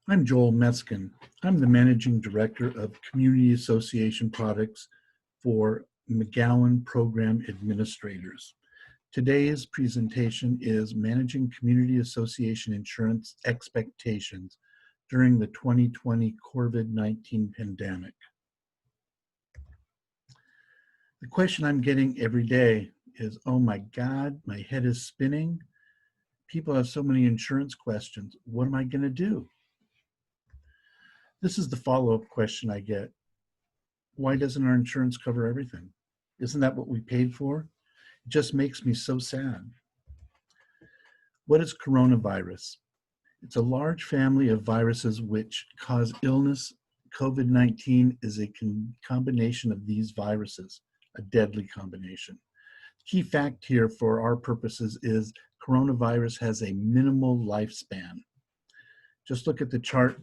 I'm Joel Meskin. I'm the Managing Director of Community Association Products for McGowan Program Administrators. Today's presentation is Managing Community Association Insurance Expectations during the 2020 COVID-19 pandemic. The question I'm getting every day is, oh my God, my head is spinning. People have so many insurance questions. What am I going to do? This is the follow-up question I get. Why doesn't our insurance cover everything? Isn't that what we paid for? It just makes me so sad. What is coronavirus? It's a large family of viruses which cause illness. COVID-19 is a combination of these viruses, a deadly combination. Key fact here for our purposes is coronavirus has a minimal lifespan. Just look at the chart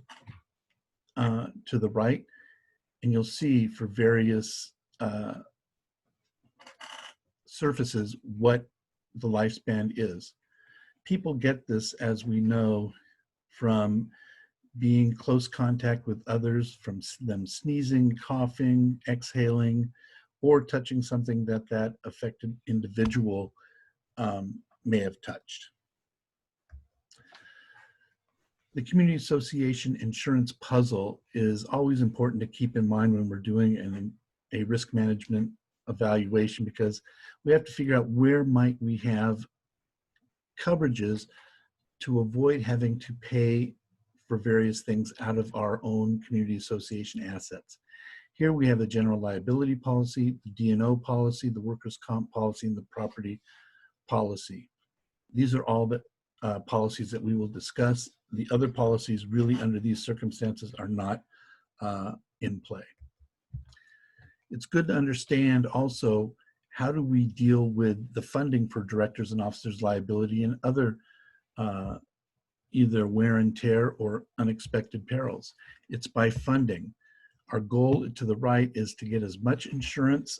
to the right, and you'll see for various surfaces what the lifespan is. People get this, as we know, from being close contact with others, from them sneezing, coughing, exhaling, or touching something that affected individual may have touched. The community association insurance puzzle is always important to keep in mind when we're doing a risk management evaluation, because we have to figure out where might we have coverages to avoid having to pay for various things out of our own community association assets. Here we have the general liability policy, the D&O policy, the workers' comp policy, and the property policy. These are all the policies that we will discuss. The other policies really under these circumstances are not in play. It's good to understand also, how do we deal with the funding for directors and officers liability and other either wear and tear or unexpected perils? It's by funding. Our goal to the right is to get as much insurance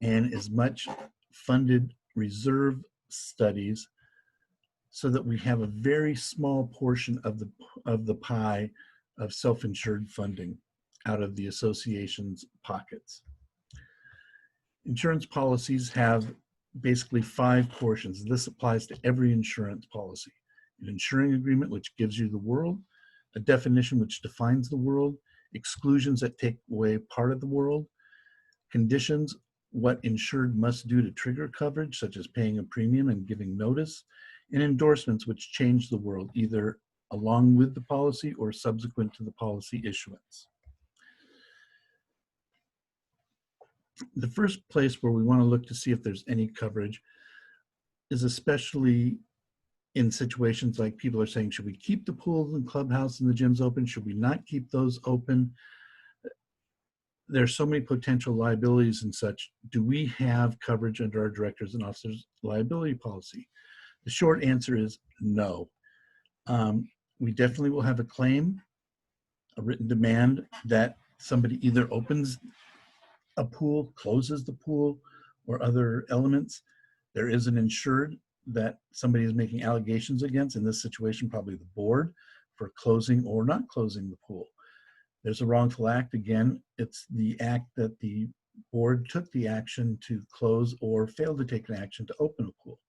and as much funded reserve studies so that we have a very small portion of the pie of self-insured funding out of the association's pockets. Insurance policies have basically 5 portions. This applies to every insurance policy. An insuring agreement, which gives you the world, a definition which defines the world, exclusions that take away part of the world, conditions, what insured must do to trigger coverage, such as paying a premium and giving notice, and endorsements which change the world, either along with the policy or subsequent to the policy issuance. The first place where we want to look to see if there's any coverage is especially in situations like people are saying, should we keep the pools and clubhouse and the gyms open? Should we not keep those open? There's so many potential liabilities and such. Do we have coverage under our directors and officers liability policy? The short answer is no. We definitely will have a claim, a written demand that somebody either opens a pool, closes the pool, or other elements. There is an insured that somebody is making allegations against, in this situation probably the board, for closing or not closing the pool. There's a wrongful act. Again, it's the act that the board took the action to close or failed to take an action to open a pool.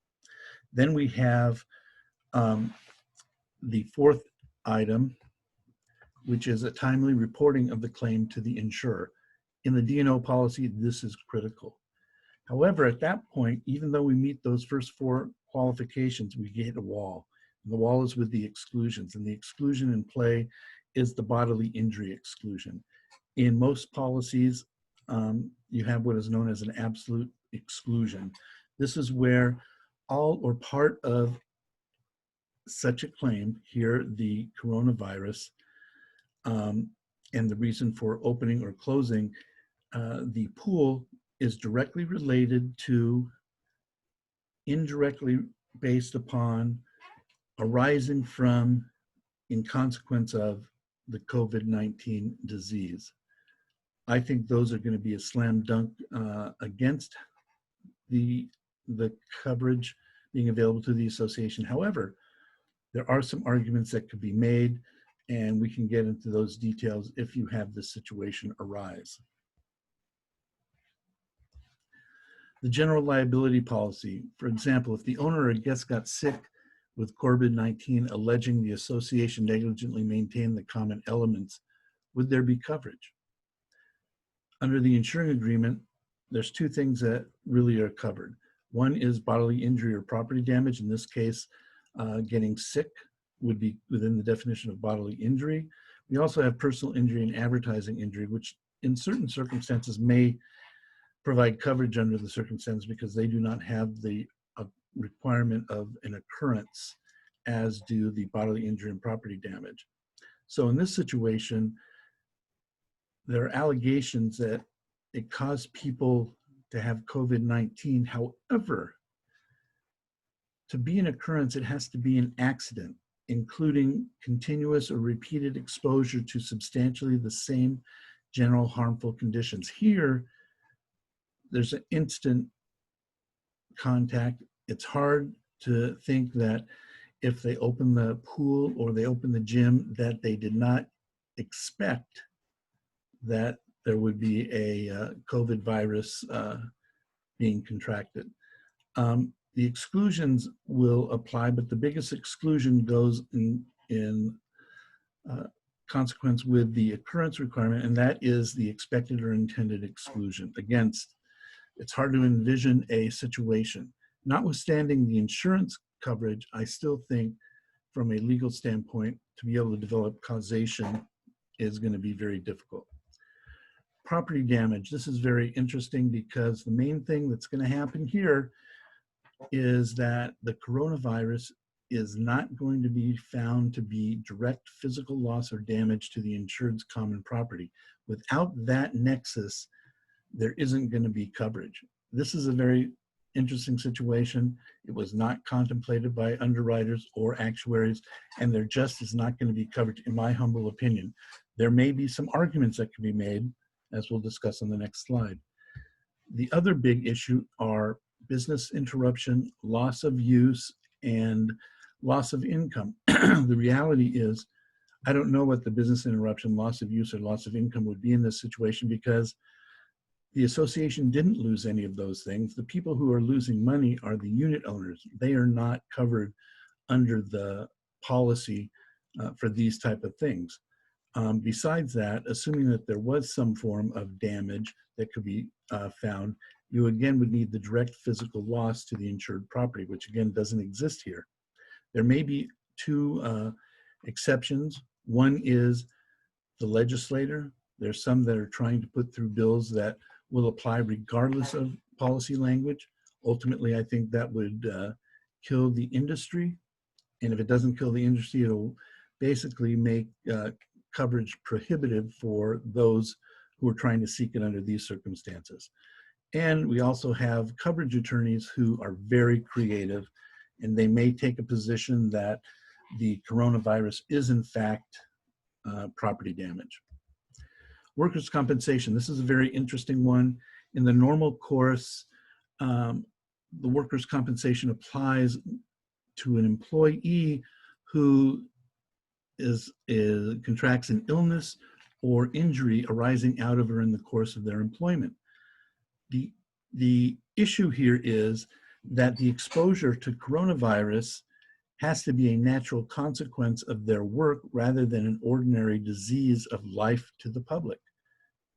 Then we have the fourth item, which is a timely reporting of the claim to the insurer. In the D&O policy, this is critical. However, at that point, even though we meet those first 4 qualifications, we hit a wall. And the wall is with the exclusions, and the exclusion in play is the bodily injury exclusion. In most policies, you have what is known as an absolute exclusion. This is where all or part of such a claim, here the coronavirus, and the reason for opening or closing the pool is directly related to, indirectly based upon, arising from, in consequence of the COVID-19 disease. I think those are going to be a slam dunk against the coverage being available to the association. However, there are some arguments that could be made And we can get into those details if you have this situation arise. The general liability policy, for example, if the owner or guest got sick with COVID-19 alleging the association negligently maintained the common elements, would there be coverage? Under the insuring agreement, there's two things that really are covered. One is bodily injury or property damage. In this case, getting sick would be within the definition of bodily injury. We also have personal injury and advertising injury, which in certain circumstances may provide coverage under the circumstance because they do not have the requirement of an occurrence as do the bodily injury and property damage. So in this situation, there are allegations that it caused people to have COVID-19. However, to be an occurrence, it has to be an accident, including continuous or repeated exposure to substantially the same general harmful conditions. Here, there's an instant contact. It's hard to think that if they open the pool or they open the gym that they did not expect that there would be a COVID virus being contracted. The exclusions will apply, but the biggest exclusion goes in consequence with the occurrence requirement, and that is the expected or intended exclusion. Against, it's hard to envision a situation. Notwithstanding the insurance coverage, I still think from a legal standpoint, to be able to develop causation is going to be very difficult. Property damage, this is very interesting because the main thing that's going to happen here is that the coronavirus is not going to be found to be direct physical loss or damage to the insured's common property. Without that nexus, there isn't going to be coverage. This is a very interesting situation. It was not contemplated by underwriters or actuaries, and there just is not going to be coverage, in my humble opinion. There may be some arguments that can be made, as we'll discuss on the next slide. The other big issue are business interruption, loss of use, and loss of income. The reality is, I don't know what the business interruption, loss of use, or loss of income would be in this situation because the association didn't lose any of those things. The people who are losing money are the unit owners. They are not covered under the policy for these type of things. Besides that, assuming that there was some form of damage that could be found, you again would need the direct physical loss to the insured property, which again doesn't exist here. There may be two exceptions. One is the legislator. There's some that are trying to put through bills that will apply regardless of policy language. Ultimately, I think that would kill the industry. And if it doesn't kill the industry, it'll basically make coverage prohibitive for those who are trying to seek it under these circumstances. And we also have coverage attorneys who are very creative, and they may take a position that the coronavirus is in fact property damage. Workers' compensation, this is a very interesting one. In the normal course, the workers' compensation applies to an employee who contracts an illness or injury arising out of or in the course of their employment. The issue here is that the exposure to coronavirus has to be a natural consequence of their work rather than an ordinary disease of life to the public.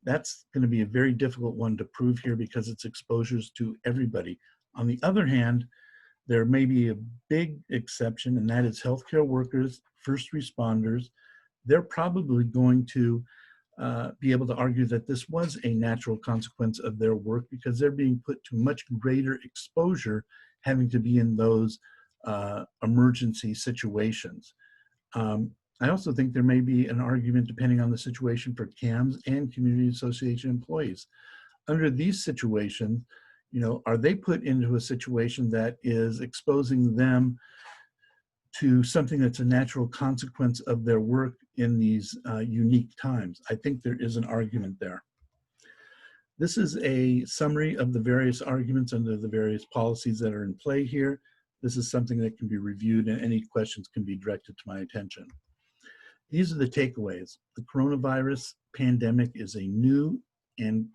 That's going to be a very difficult one to prove here because it's exposures to everybody. On the other hand, there may be a big exception, and that is healthcare workers, first responders. They're probably going to be able to argue that this was a natural consequence of their work because they're being put to much greater exposure having to be in those emergency situations. I also think there may be an argument, depending on the situation, for CAMs and community association employees. Under these situations, are they put into a situation that is exposing them to something that's a natural consequence of their work in these unique times? I think there is an argument there. This is a summary of the various arguments under the various policies that are in play here. This is something that can be reviewed and any questions can be directed to my attention. These are the takeaways. The coronavirus pandemic is a new and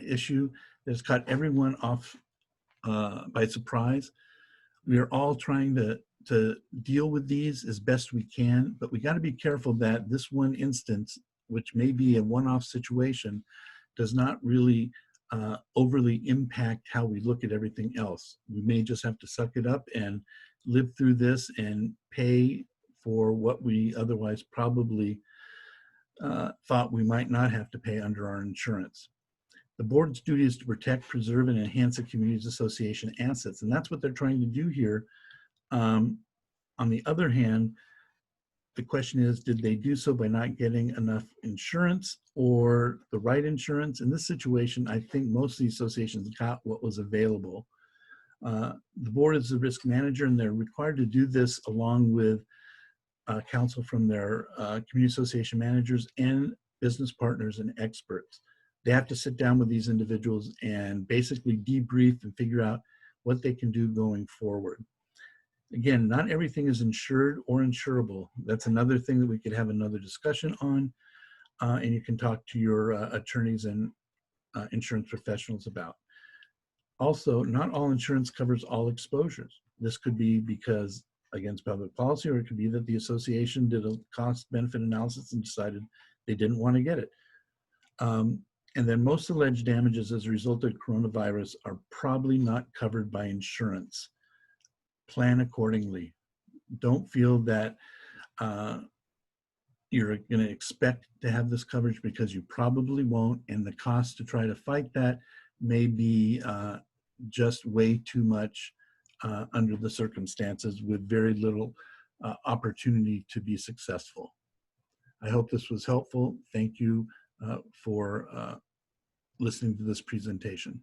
issue that's caught everyone off by surprise. We are all trying to deal with these as best we can, but we got to be careful that this one instance, which may be a one-off situation, does not really overly impact how we look at everything else. We may just have to suck it up and live through this and pay for what we otherwise probably thought we might not have to pay under our insurance. The board's duty is to protect, preserve, and enhance the community's association assets, and that's what they're trying to do here. On the other hand, the question is, did they do so by not getting enough insurance or the right insurance? In this situation, I think most of the associations got what was available. The board is the risk manager, and they're required to do this along with counsel from their community association managers and business partners and experts. They have to sit down with these individuals and basically debrief and figure out what they can do going forward. Again, not everything is insured or insurable. That's another thing that we could have another discussion on, and you can talk to your attorneys and insurance professionals about. Also, not all insurance covers all exposures. This could be because against public policy, or it could be that the association did a cost-benefit analysis and decided they didn't want to get it. And then most alleged damages as a result of coronavirus are probably not covered by insurance. Plan accordingly. Don't feel that you're going to expect to have this coverage, because you probably won't, and the cost to try to fight that may be just way too much under the circumstances, with very little opportunity to be successful. I hope this was helpful. Thank you for listening to this presentation.